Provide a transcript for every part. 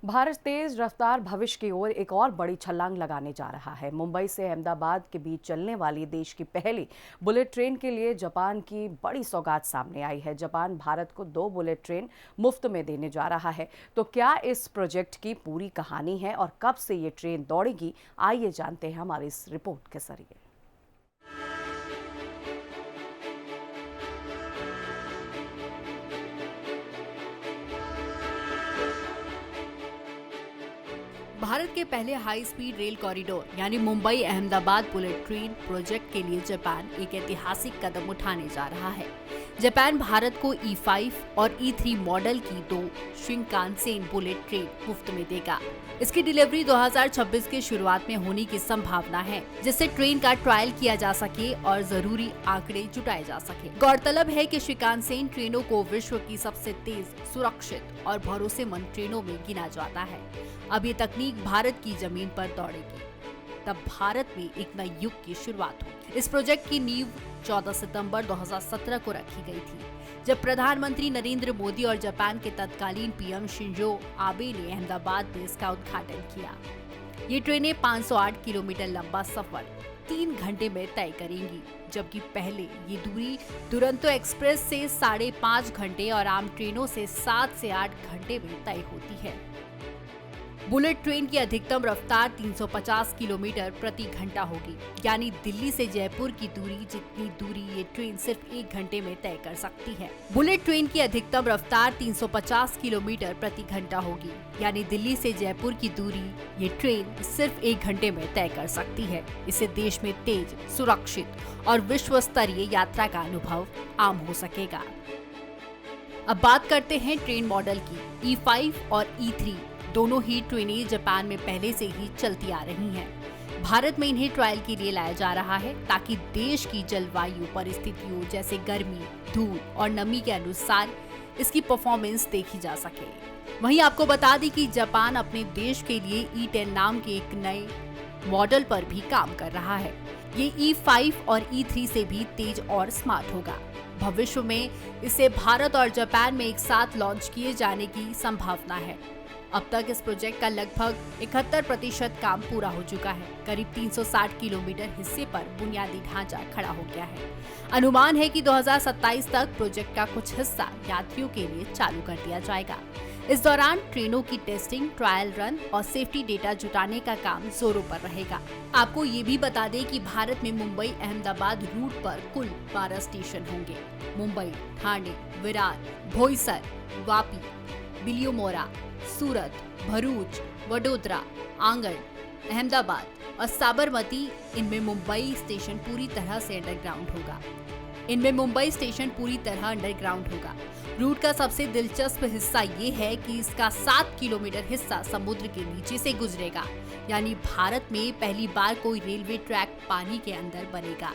भारत तेज रफ्तार भविष्य की ओर एक और बड़ी छलांग लगाने जा रहा है। मुंबई से अहमदाबाद के बीच चलने वाली देश की पहली बुलेट ट्रेन के लिए जापान की बड़ी सौगात सामने आई है। जापान भारत को 2 बुलेट ट्रेन मुफ्त में देने जा रहा है। तो क्या इस प्रोजेक्ट की पूरी कहानी है और कब से ये ट्रेन दौड़ेगी, आइए जानते हैं हमारी इस रिपोर्ट के जरिए। भारत के पहले हाई स्पीड रेल कॉरिडोर यानी Mumbai Ahmedabad bullet train project के लिए जापान एक ऐतिहासिक कदम उठाने जा रहा है। जापान भारत को E5 और E3 मॉडल की 2 शिंकानसेन बुलेट ट्रेन मुफ्त में देगा। इसकी डिलीवरी 2026 के शुरुआत में होने की संभावना है, जिससे ट्रेन का ट्रायल किया जा सके और जरूरी आंकड़े जुटाए जा सके। गौरतलब है कि शिंकानसेन ट्रेनों को विश्व की सबसे तेज, सुरक्षित और भरोसेमंद ट्रेनों में गिना जाता है। अब ये तकनीक भारत की जमीन पर दौड़ेगी, तब भारत में एक नए युग की शुरुआत होगी। इस प्रोजेक्ट की नींव 14 सितंबर 2017 को रखी गई थी, जब प्रधानमंत्री नरेंद्र मोदी और जापान के तत्कालीन पीएम शिंजो आबे ने अहमदाबाद में इसका उद्घाटन किया। ये ट्रेनें 508 किलोमीटर लंबा सफर 3 घंटे में तय करेंगी, जबकि पहले ये दूरी दुरंतो एक्सप्रेस से 5.5 घंटे और आम ट्रेनों से 7 से 8 घंटे में तय होती है। बुलेट ट्रेन की अधिकतम रफ्तार 350 किलोमीटर प्रति घंटा होगी, यानी दिल्ली से जयपुर की दूरी जितनी दूरी ये ट्रेन सिर्फ 1 घंटे में तय कर सकती है। बुलेट ट्रेन की अधिकतम रफ्तार 350 किलोमीटर प्रति घंटा होगी, यानी दिल्ली से जयपुर की दूरी ये ट्रेन सिर्फ 1 घंटे में तय कर सकती है। इससे देश में तेज, सुरक्षित और विश्व स्तरीय यात्रा का अनुभव आम हो सकेगा। अब बात करते हैं ट्रेन मॉडल की। E5 और E3 दोनों ही ट्रेनें जापान में पहले से ही चलती आ रही हैं। भारत में इन्हें ट्रायल के लिए लाया जा रहा है, ताकि देश की जलवायु परिस्थितियों जैसे गर्मी, धूल और नमी के अनुसार इसकी परफॉर्मेंस देखी जा सके। वहीं आपको बता दें कि जापान अपने देश के लिए E10 नाम के एक नए मॉडल पर भी काम कर रहा है। ये E5 और E3 से भी तेज और स्मार्ट होगा। भविष्य में इसे भारत और जापान में एक साथ लॉन्च किए जाने की संभावना है। अब तक इस प्रोजेक्ट का लगभग 71% काम पूरा हो चुका है। करीब 360 किलोमीटर हिस्से पर बुनियादी ढांचा खड़ा हो गया है। अनुमान है कि 2027 तक प्रोजेक्ट का कुछ हिस्सा यात्रियों के लिए चालू कर दिया जाएगा। इस दौरान ट्रेनों की टेस्टिंग, ट्रायल रन और सेफ्टी डेटा जुटाने का काम जोरों पर रहेगा। आपको ये भी बता दें कि भारत में मुंबई अहमदाबाद रूट पर कुल 12 स्टेशन होंगे। मुंबई, ठाणे, विरार, बोईसर, वापी, बिलियोमोरा, सूरत, भरूच, वडोदरा, आंगण, अहमदाबाद और साबरमती। इनमें मुंबई स्टेशन पूरी तरह अंडरग्राउंड होगा। रूट का सबसे दिलचस्प हिस्सा ये है कि इसका 7 किलोमीटर हिस्सा समुद्र के नीचे से गुजरेगा, यानी भारत में पहली बार कोई रेलवे ट्रैक पानी के अंदर बनेगा।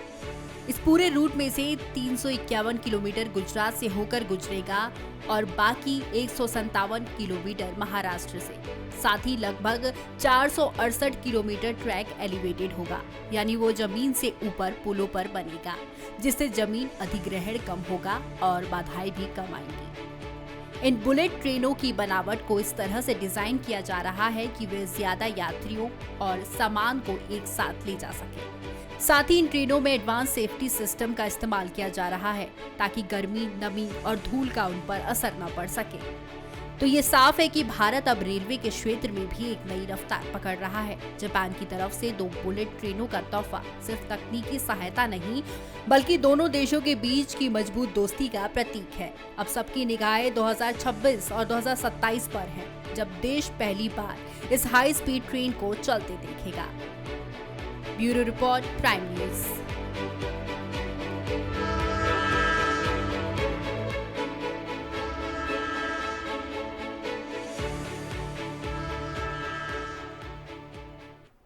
इस पूरे रूट में से 351 किलोमीटर गुजरात से होकर गुजरेगा और बाकी 157 किलोमीटर महाराष्ट्र से। साथ ही लगभग 468 किलोमीटर ट्रैक एलिवेटेड होगा, यानी वो जमीन से ऊपर पुलों पर बनेगा, जिससे जमीन अधिग्रहण कम होगा और बाधाएं भी कम आएंगी। इन बुलेट ट्रेनों की बनावट को इस तरह से डिजाइन किया जा रहा है कि वे ज्यादा यात्रियों और सामान को एक साथ ले जा सके। साथ ही इन ट्रेनों में एडवांस सेफ्टी सिस्टम का इस्तेमाल किया जा रहा है, ताकि गर्मी, नमी और धूल का उन पर असर न पड़ सके। तो ये साफ है कि भारत अब रेलवे के क्षेत्र में भी एक नई रफ्तार पकड़ रहा है। जापान की तरफ से 2 बुलेट ट्रेनों का तोहफा सिर्फ तकनीकी सहायता नहीं, बल्कि दोनों देशों के बीच की मजबूत दोस्ती का प्रतीक है। अब सबकी निगाहें 2026 और 2027 पर हैं, जब देश पहली बार इस हाई स्पीड ट्रेन को चलते देखेगा। Bureau report, prime news.